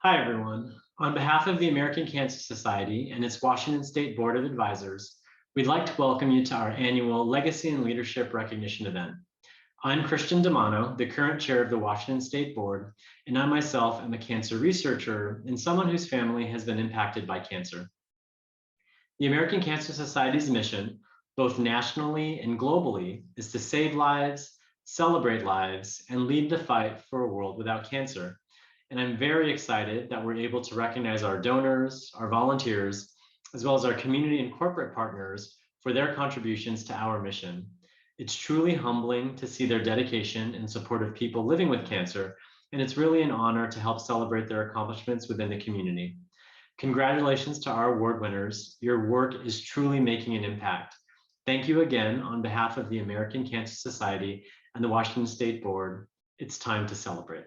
Hi, everyone. On behalf of the American Cancer Society and its Washington State Board of Advisors, we'd like to welcome you to our annual Legacy and Leadership Recognition event. I'm Christian Dimaano, the current chair of the Washington State Board, and I myself am a cancer researcher and someone whose family has been impacted by cancer. The American Cancer Society's mission, both nationally and globally, is to save lives, celebrate lives, and lead the fight for a world without cancer. And I'm very excited that we're able to recognize our donors, our volunteers, as well as our community and corporate partners for their contributions to our mission. It's truly humbling to see their dedication in support of people living with cancer, and it's really an honor to help celebrate their accomplishments within the community. Congratulations to our award winners. Your work is truly making an impact. Thank you again on behalf of the American Cancer Society and the Washington State Board. It's time to celebrate.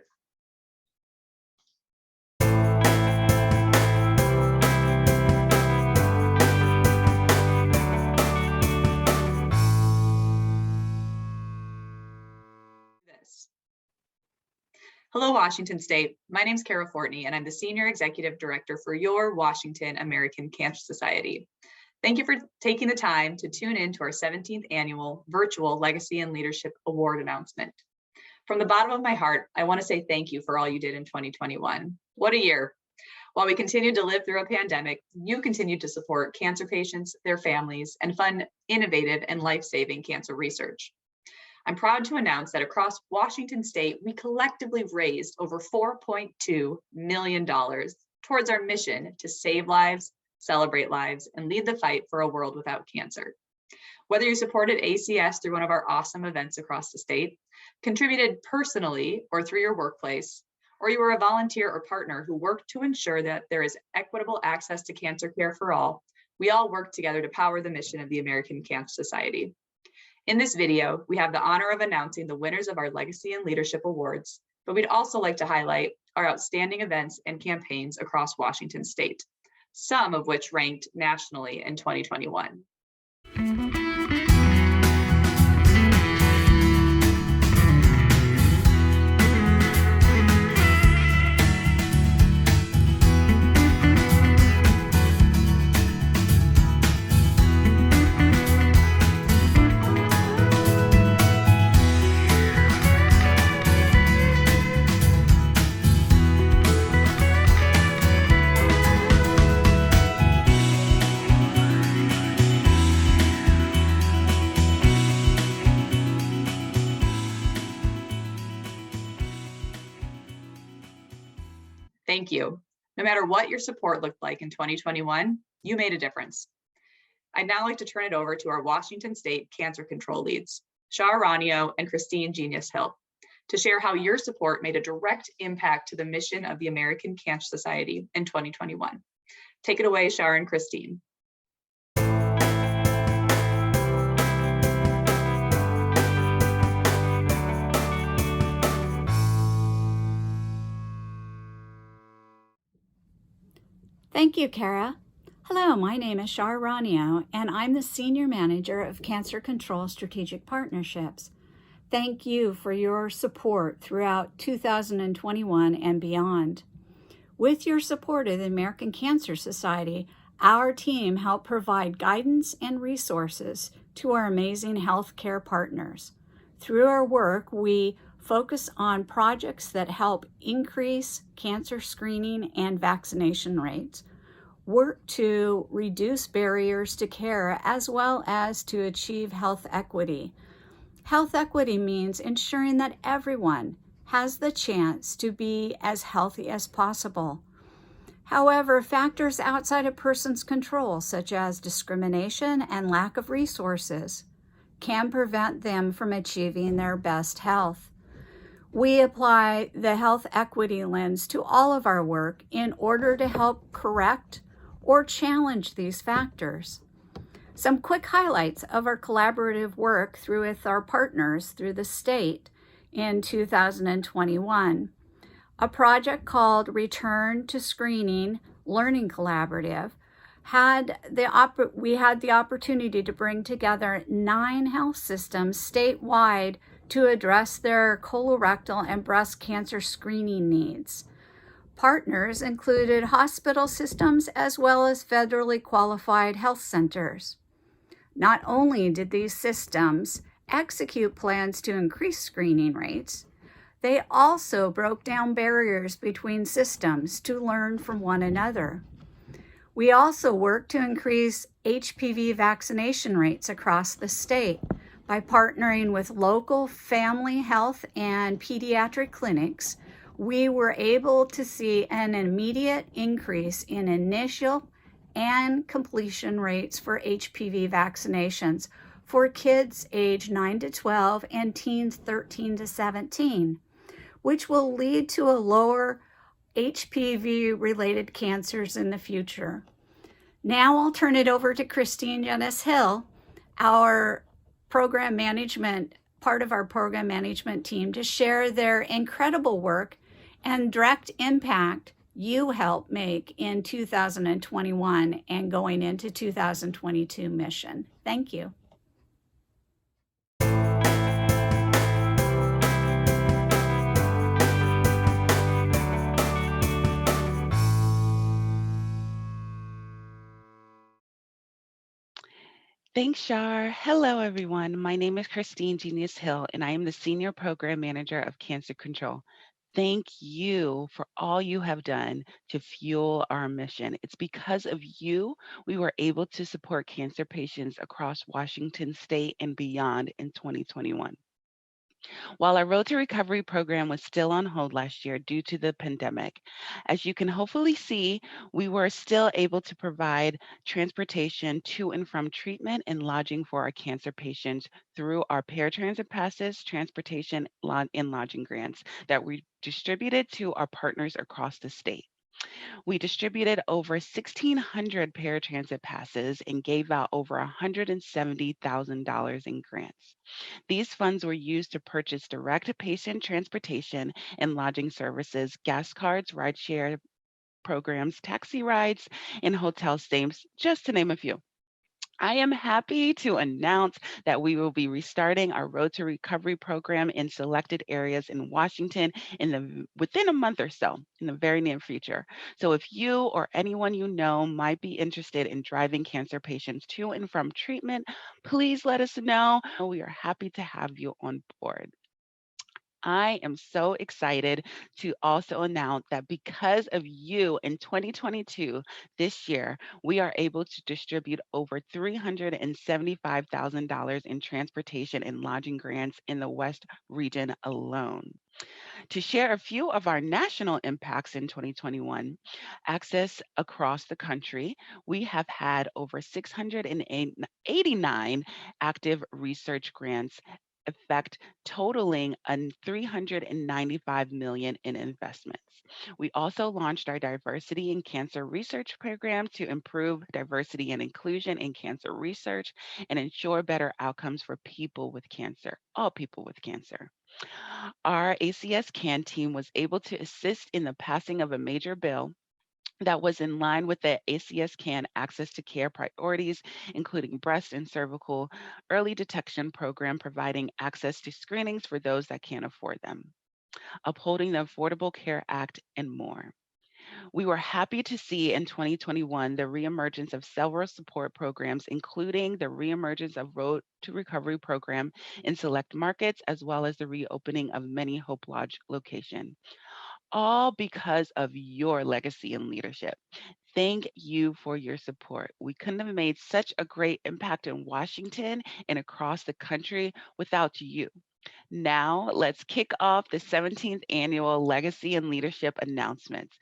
Hello, Washington State. My name is Kara Fortney, and I'm the Senior Executive Director for your Washington American Cancer Society. Thank you for taking the time to tune in to our 17th annual virtual Legacy and Leadership Award announcement. From the bottom of my heart, I want to say thank you for all you did in 2021. What a year. While we continued to live through a pandemic, you continued to support cancer patients, their families, and fund innovative and life-saving cancer research. I'm proud to announce that across Washington State, we collectively raised over $4.2 million towards our mission to save lives, celebrate lives, and lead the fight for a world without cancer. Whether you supported ACS through one of our awesome events across the state, contributed personally or through your workplace, or you were a volunteer or partner who worked to ensure that there is equitable access to cancer care for all, we all work together to power the mission of the American Cancer Society. In this video, we have the honor of announcing the winners of our Legacy and Leadership Awards, but we'd also like to highlight our outstanding events and campaigns across Washington State, some of which ranked nationally in 2021. Thank you. No matter what your support looked like in 2021, you made a difference. I'd now like to turn it over to our Washington State Cancer Control Leads, Char, Raunio, and Geneus-Hill, to share how your support made a direct impact to the mission of the American Cancer Society in 2021. Take it away, Char and Christine. Thank you, Kara. Hello, my name is Char Raunio, and I'm the Senior Manager of Cancer Control Strategic Partnerships. Thank you for your support throughout 2021 and beyond. With your support of the American Cancer Society, our team helped provide guidance and resources to our amazing healthcare partners. Through our work, we focus on projects that help increase cancer screening and vaccination rates, work to reduce barriers to care, as well as to achieve health equity. Health equity means ensuring that everyone has the chance to be as healthy as possible. However, factors outside a person's control, such as discrimination and lack of resources, can prevent them from achieving their best health. We apply the health equity lens to all of our work in order to help correct or challenge these factors. Some quick highlights of our collaborative work with our partners through the state in 2021. A project called Return to Screening Learning Collaborative we had the opportunity to bring together 9 health systems statewide to address their colorectal and breast cancer screening needs. Partners included hospital systems as well as federally qualified health centers. Not only did these systems execute plans to increase screening rates, they also broke down barriers between systems to learn from one another. We also worked to increase HPV vaccination rates across the state by partnering with local family health and pediatric clinics. We were able to see an immediate increase in initial and completion rates for HPV vaccinations for kids aged 9 to 12 and teens 13 to 17, which will lead to a lower HPV-related cancers in the future. Now I'll turn it over to Christine Geneus-Hill, our program management, part of our program management team, to share their incredible work and direct impact you helped make in 2021 and going into 2022 mission. Thank you. Thanks, Char. Hello, everyone. My name is Christine Geneus-Hill, and I am the Senior Program Manager of Cancer Control. Thank you for all you have done to fuel our mission. It's because of you we were able to support cancer patients across Washington State and beyond in 2021. While our Road to Recovery program was still on hold last year due to the pandemic, as you can hopefully see, we were still able to provide transportation to and from treatment and lodging for our cancer patients through our paratransit passes, transportation, and lodging grants that we distributed to our partners across the state. We distributed over 1,600 paratransit passes and gave out over $170,000 in grants. These funds were used to purchase direct patient transportation and lodging services, gas cards, rideshare programs, taxi rides, and hotel stays, just to name a few. I am happy to announce that we will be restarting our Road to Recovery program in selected areas in Washington within a month or so, in the very near future. So if you or anyone you know might be interested in driving cancer patients to and from treatment, please let us know. We are happy to have you on board. I am so excited to also announce that because of you in 2022, this year, we are able to distribute over $375,000 in transportation and lodging grants in the West region alone. To share a few of our national impacts in 2021, access across the country, we have had over 689 active research grants effect totaling $395 million in investments. We also launched our Diversity in Cancer Research program to improve diversity and inclusion in cancer research and ensure better outcomes for people with cancer, all people with cancer. Our ACS CAN team was able to assist in the passing of a major bill that was in line with the ACS CAN access to care priorities, including breast and cervical early detection program, providing access to screenings for those that can't afford them, upholding the Affordable Care Act, and more. We were happy to see in 2021 the reemergence of several support programs, including the reemergence of Road to Recovery program in select markets, as well as the reopening of many Hope Lodge locations. All because of your legacy and leadership. Thank you for your support. We couldn't have made such a great impact in Washington and across the country without you. Now, let's kick off the 17th annual Legacy and Leadership announcements.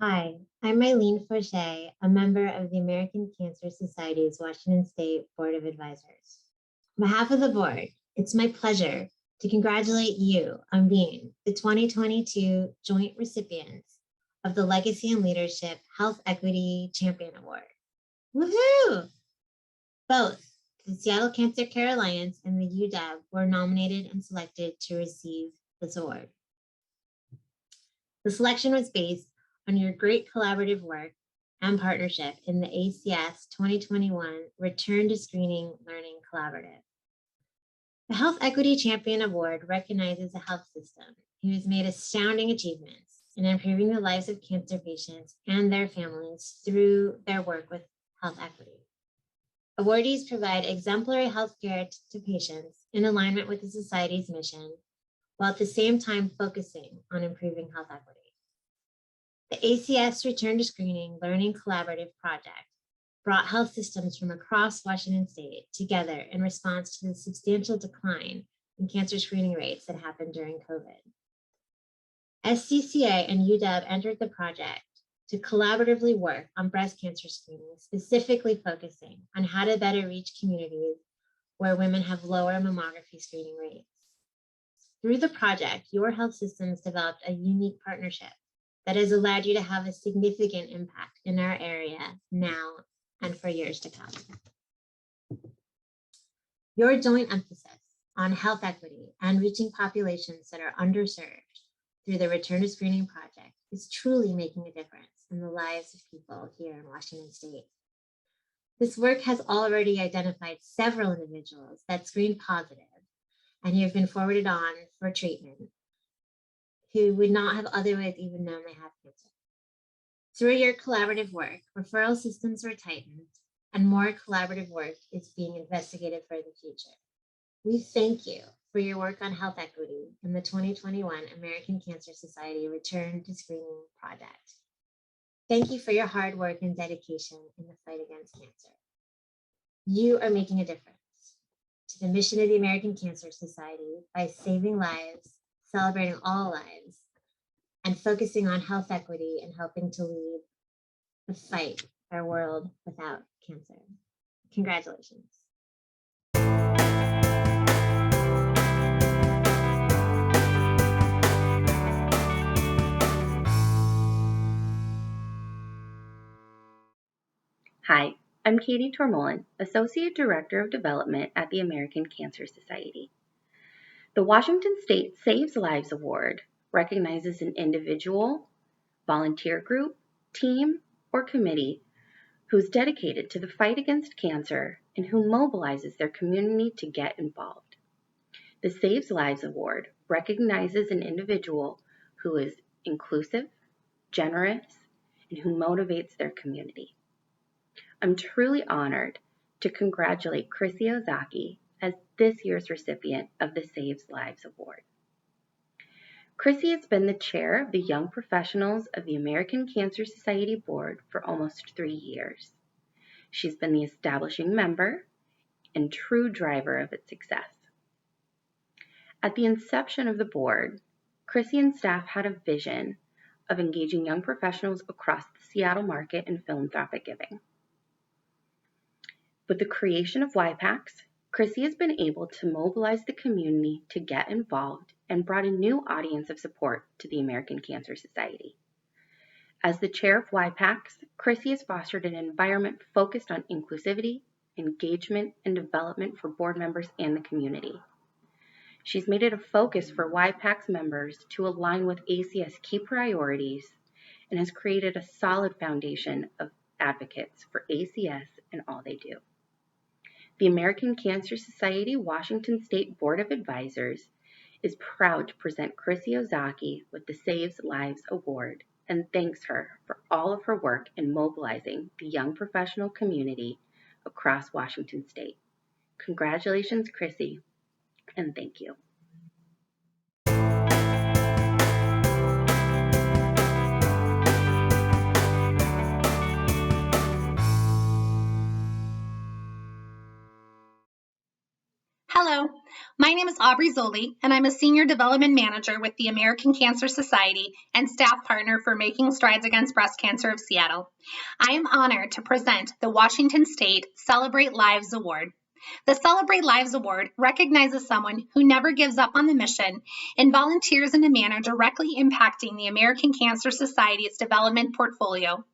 Hi, I'm Eileen Faucher, a member of the American Cancer Society's Washington State Board of Advisors. On behalf of the board, it's my pleasure to congratulate you on being the 2022 joint recipients of the Legacy and Leadership Health Equity Champion Award. Woohoo! Both the Seattle Cancer Care Alliance and the UW were nominated and selected to receive this award. The selection was based on your great collaborative work and partnership in the ACS 2021 Return to Screening Learning Collaborative. The Health Equity Champion Award recognizes a health system who has made astounding achievements in improving the lives of cancer patients and their families through their work with health equity. Awardees provide exemplary health care to patients in alignment with the society's mission, while at the same time focusing on improving health equity. The ACS Return to Screening Learning Collaborative project brought health systems from across Washington state together in response to the substantial decline in cancer screening rates that happened during COVID. SCCA and UW entered the project to collaboratively work on breast cancer screening, specifically focusing on how to better reach communities where women have lower mammography screening rates. Through the project, your health systems developed a unique partnership that has allowed you to have a significant impact in our area now and for years to come. Your joint emphasis on health equity and reaching populations that are underserved through the Return to Screening project is truly making a difference in the lives of people here in Washington state. This work has already identified several individuals that screened positive and who have been forwarded on for treatment who would not have otherwise even known they have cancer. Through your collaborative work, referral systems were tightened and more collaborative work is being investigated for the future. We thank you for your work on health equity in the 2021 American Cancer Society Return to Screening project. Thank you for your hard work and dedication in the fight against cancer. You are making a difference to the mission of the American Cancer Society by saving lives, celebrating all lives, and focusing on health equity and helping to lead the fight for a world without cancer. Congratulations. Hi, I'm Katie Tormolin, Associate Director of Development at the American Cancer Society. The Washington State Saves Lives Award recognizes an individual, volunteer group, team, or committee who's dedicated to the fight against cancer and who mobilizes their community to get involved. The Saves Lives Award recognizes an individual who is inclusive, generous, and who motivates their community. I'm truly honored to congratulate Chrissy Ozaki as this year's recipient of the Saves Lives Award. Chrissy has been the chair of the Young Professionals of the American Cancer Society Board for almost 3 years. She's been the establishing member and true driver of its success. At the inception of the board, Chrissy and staff had a vision of engaging young professionals across the Seattle market in philanthropic giving. With the creation of YPACs, Chrissy has been able to mobilize the community to get involved and brought a new audience of support to the American Cancer Society. As the chair of YPACs, Chrissy has fostered an environment focused on inclusivity, engagement, and development for board members and the community. She's made it a focus for YPACs members to align with ACS key priorities and has created a solid foundation of advocates for ACS and all they do. The American Cancer Society Washington State Board of Advisors is proud to present Chrissy Ozaki with the Saves Lives Award and thanks her for all of her work in mobilizing the young professional community across Washington State. Congratulations, Chrissy, and thank you. Hello, my name is Aubrey Zoli, and I'm a Senior Development Manager with the American Cancer Society and staff partner for Making Strides Against Breast Cancer of Seattle. I am honored to present the Washington State Celebrate Lives Award. The Celebrate Lives Award recognizes someone who never gives up on the mission and volunteers in a manner directly impacting the American Cancer Society's development portfolio.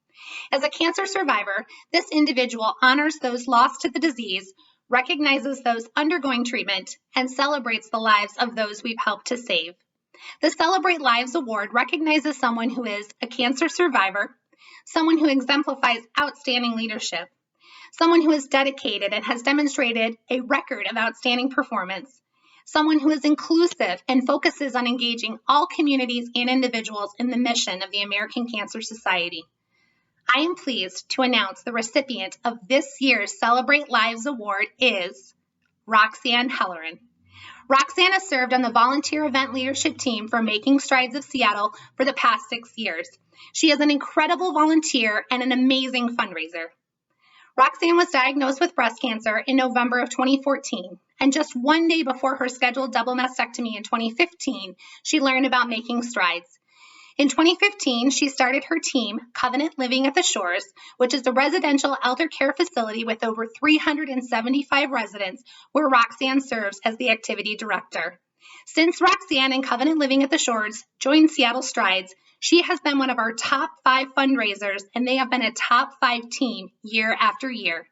As a cancer survivor, this individual honors those lost to the disease, recognizes those undergoing treatment, and celebrates the lives of those we've helped to save. The Celebrate Lives Award recognizes someone who is a cancer survivor, someone who exemplifies outstanding leadership, someone who is dedicated and has demonstrated a record of outstanding performance, someone who is inclusive and focuses on engaging all communities and individuals in the mission of the American Cancer Society. I am pleased to announce the recipient of this year's Celebrate Lives Award is Roxanne Helleran. Roxanne has served on the volunteer event leadership team for Making Strides of Seattle for the past 6 years. She is an incredible volunteer and an amazing fundraiser. Roxanne was diagnosed with breast cancer in November of 2014, and just one day before her scheduled double mastectomy in 2015, she learned about Making Strides. In 2015, she started her team, Covenant Living at the Shores, which is a residential elder care facility with over 375 residents, where Roxanne serves as the activity director. Since Roxanne and Covenant Living at the Shores joined Seattle Strides, she has been one of our top 5 fundraisers, and they have been a top 5 team year after year.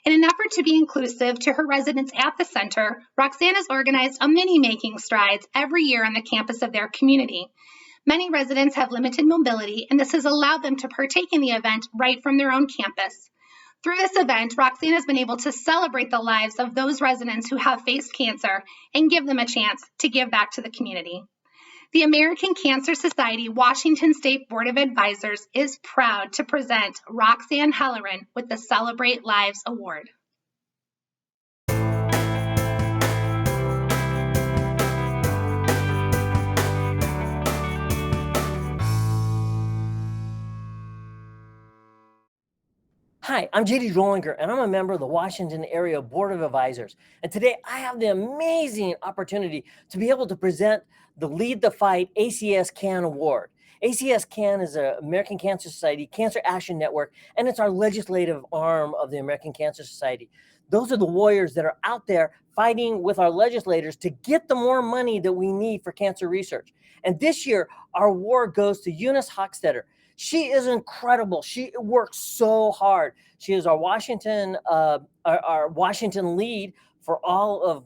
In an effort to be inclusive to her residents at the center, Roxanne has organized a mini Making Strides every year on the campus of their community. Many residents have limited mobility, and this has allowed them to partake in the event right from their own campus. Through this event, Roxanne has been able to celebrate the lives of those residents who have faced cancer and give them a chance to give back to the community. The American Cancer Society Washington State Board of Advisors is proud to present Roxanne Helleran with the Celebrate Lives Award. Hi, I'm JD Drollinger, and I'm a member of the Washington Area Board of Advisors. And today I have the amazing opportunity to be able to present the Lead the Fight ACS CAN Award. ACS CAN is the American Cancer Society Cancer Action Network, and it's our legislative arm of the American Cancer Society. Those are the warriors that are out there fighting with our legislators to get the more money that we need for cancer research. And this year, our award goes to Eunice Hochstetter. She is incredible. She works so hard. She is our Washington lead for all of,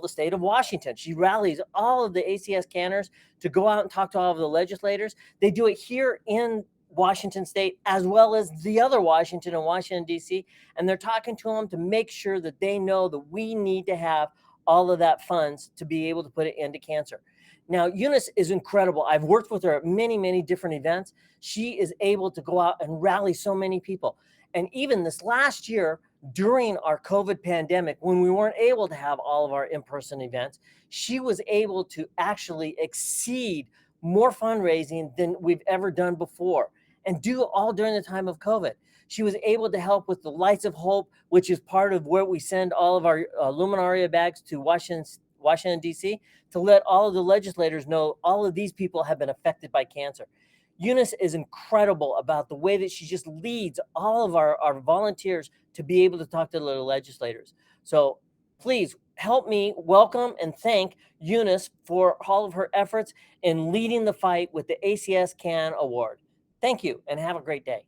the state of Washington. She rallies all of the ACS canners to go out and talk to all of the legislators. They do it here in Washington State, as well as the other Washington and Washington, D.C., and they're talking to them to make sure that they know that we need to have all of that funds to be able to put it into cancer. Now, Eunice is incredible. I've worked with her at many, many different events. She is able to go out and rally so many people. And even this last year, during our COVID pandemic, when we weren't able to have all of our in-person events, she was able to actually exceed more fundraising than we've ever done before, and do all during the time of COVID. She was able to help with the Lights of Hope, which is part of where we send all of our luminaria bags to Washington, D.C., to let all of the legislators know all of these people have been affected by cancer. Eunice is incredible about the way that she just leads all of our volunteers to be able to talk to the legislators. So please help me welcome and thank Eunice for all of her efforts in leading the fight with the ACS CAN Award. Thank you, and have a great day.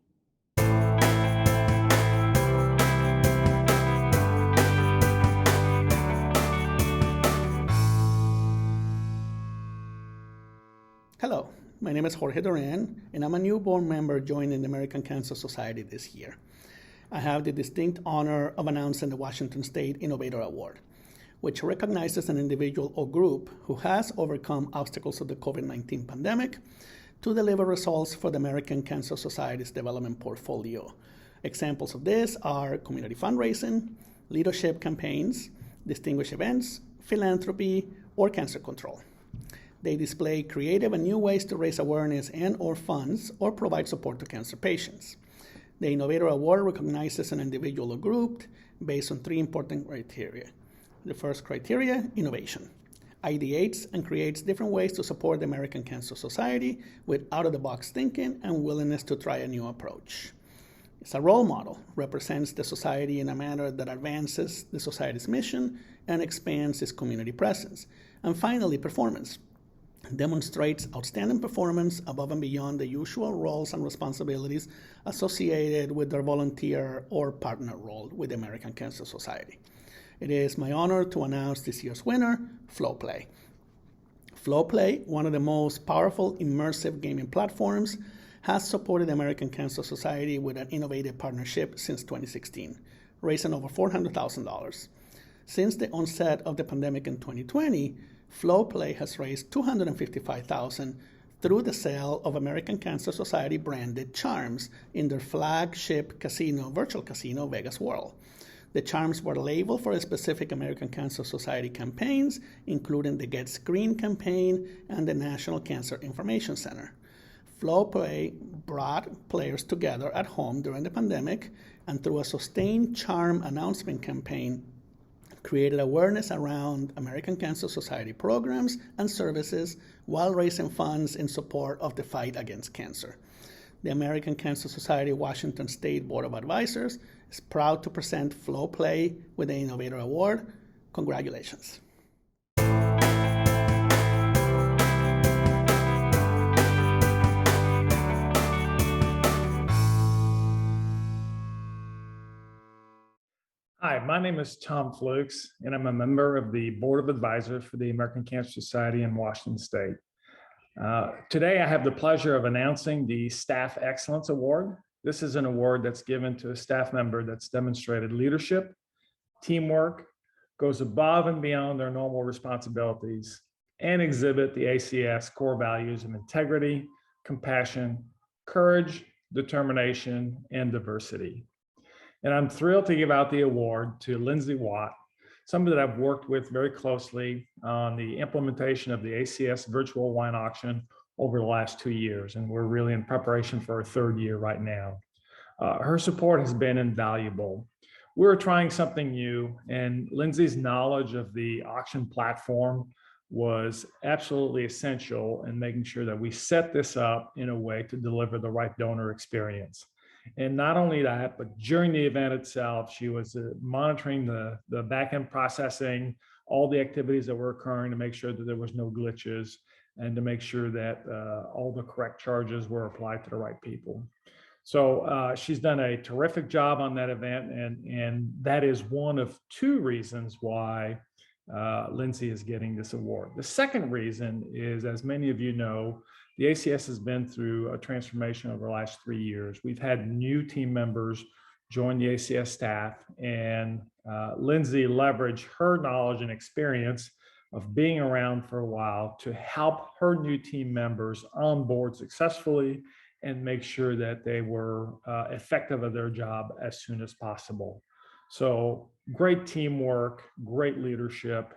Hello, my name is Jorge Duran, and I'm a new board member joining the American Cancer Society this year. I have the distinct honor of announcing the Washington State Innovator Award, which recognizes an individual or group who has overcome obstacles of the COVID-19 pandemic to deliver results for the American Cancer Society's development portfolio. Examples of this are community fundraising, leadership campaigns, distinguished events, philanthropy, or cancer control. They display creative and new ways to raise awareness and/or funds or provide support to cancer patients. The Innovator Award recognizes an individual or group based on 3 important criteria. The first criteria, innovation. Ideates and creates different ways to support the American Cancer Society with out-of-the-box thinking and willingness to try a new approach. It's a role model, represents the society in a manner that advances the society's mission and expands its community presence. And finally, performance. Demonstrates outstanding performance above and beyond the usual roles and responsibilities associated with their volunteer or partner role with the American Cancer Society. It is my honor to announce this year's winner, FlowPlay. FlowPlay, one of the most powerful immersive gaming platforms, has supported the American Cancer Society with an innovative partnership since 2016, raising over $400,000. Since the onset of the pandemic in 2020, Flow Play has raised $255,000 through the sale of American Cancer Society branded charms in their flagship casino, virtual casino, Vegas World. The charms were labeled for specific American Cancer Society campaigns, including the Get Screened campaign and the National Cancer Information Center. Flow Play brought players together at home during the pandemic, and through a sustained charm announcement campaign, created awareness around American Cancer Society programs and services while raising funds in support of the fight against cancer. The American Cancer Society Washington State Board of Advisors is proud to present Flow Play with the Innovator Award. Congratulations. Hi, my name is Tom Flookes, and I'm a member of the Board of Advisors for the American Cancer Society in Washington State. Today, I have the pleasure of announcing the Staff Excellence Award. This is an award that's given to a staff member that's demonstrated leadership, teamwork, goes above and beyond their normal responsibilities, and exhibit the ACS core values of integrity, compassion, courage, determination, and diversity. And I'm thrilled to give out the award to Lindsay Watt, somebody that I've worked with very closely on the implementation of the ACS virtual wine auction over the last 2 years. And we're really in preparation for our 3rd year right now. Her support has been invaluable. We're trying something new, and Lindsay's knowledge of the auction platform was absolutely essential in making sure that we set this up in a way to deliver the right donor experience. And not only that, but during the event itself, she was monitoring the back-end processing, all the activities that were occurring to make sure that there was no glitches and to make sure that all the correct charges were applied to the right people. So she's done a terrific job on that event, and that is one of 2 reasons why Lindsay is getting this award. The second reason is, as many of you know, the ACS has been through a transformation over the last 3 years. We've had new team members join the ACS staff, and Lindsay leveraged her knowledge and experience of being around for a while to help her new team members onboard successfully and make sure that they were effective at their job as soon as possible. So great teamwork, great leadership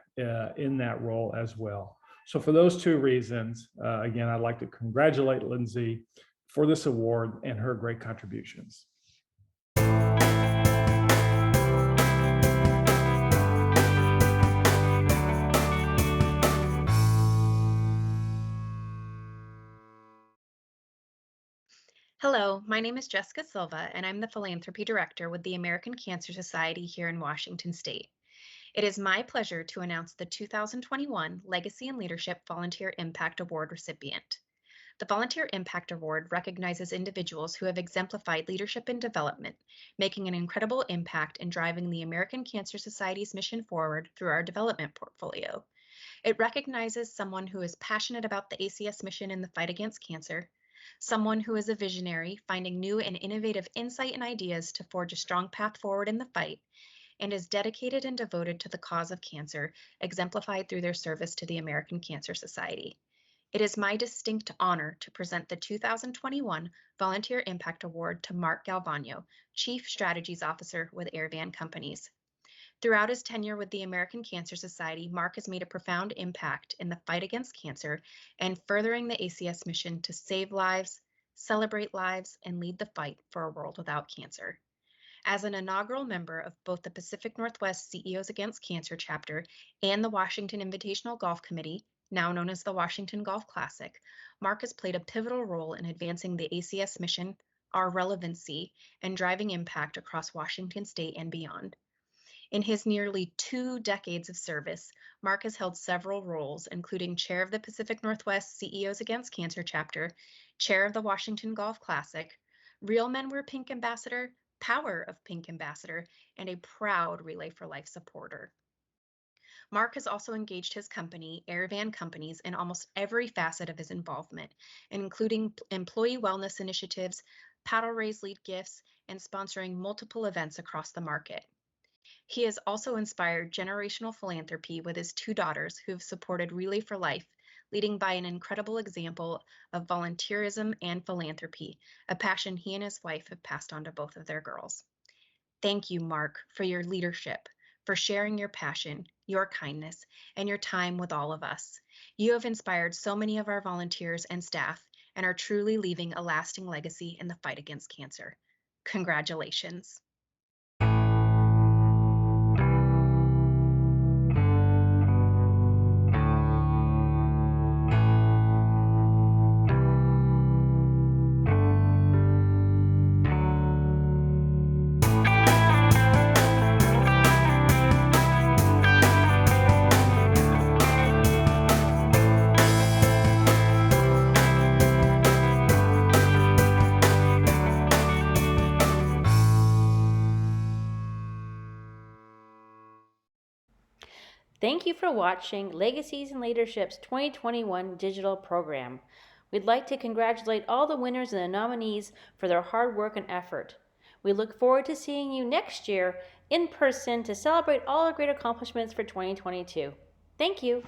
in that role as well. So for those 2 reasons, again, I'd like to congratulate Lindsay for this award and her great contributions. Hello, my name is Jessica Silva, and I'm the Philanthropy Director with the American Cancer Society here in Washington State. It is my pleasure to announce the 2021 Legacy and Leadership Volunteer Impact Award recipient. The Volunteer Impact Award recognizes individuals who have exemplified leadership and development, making an incredible impact in driving the American Cancer Society's mission forward through our development portfolio. It recognizes someone who is passionate about the ACS mission in the fight against cancer, someone who is a visionary, finding new and innovative insight and ideas to forge a strong path forward in the fight, and is dedicated and devoted to the cause of cancer, exemplified through their service to the American Cancer Society. It is my distinct honor to present the 2021 Volunteer Impact Award to Mark Galvano, Chief Strategies Officer with Airvan Companies. Throughout his tenure with the American Cancer Society, Mark has made a profound impact in the fight against cancer and furthering the ACS mission to save lives, celebrate lives, and lead the fight for a world without cancer. As an inaugural member of both the Pacific Northwest CEOs Against Cancer chapter and the Washington Invitational Golf Committee, now known as the Washington Golf Classic, Mark has played a pivotal role in advancing the ACS mission, our relevancy, and driving impact across Washington State and beyond. In his nearly 2 decades of service, Mark has held several roles, including Chair of the Pacific Northwest CEOs Against Cancer chapter, Chair of the Washington Golf Classic, Real Men Wear Pink Ambassador, Power of Pink Ambassador, and a proud Relay for Life supporter. Mark has also engaged his company, Airvan Companies, in almost every facet of his involvement, including employee wellness initiatives, paddle raise lead gifts, and sponsoring multiple events across the market. He has also inspired generational philanthropy with his 2 daughters who have supported Relay for Life, leading by an incredible example of volunteerism and philanthropy, a passion he and his wife have passed on to both of their girls. Thank you, Mark, for your leadership, for sharing your passion, your kindness, and your time with all of us. You have inspired so many of our volunteers and staff and are truly leaving a lasting legacy in the fight against cancer. Congratulations. Thank you for watching Legacies and Leadership's 2021 digital program. We'd like to congratulate all the winners and the nominees for their hard work and effort. We look forward to seeing you next year in person to celebrate all our great accomplishments for 2022. Thank you.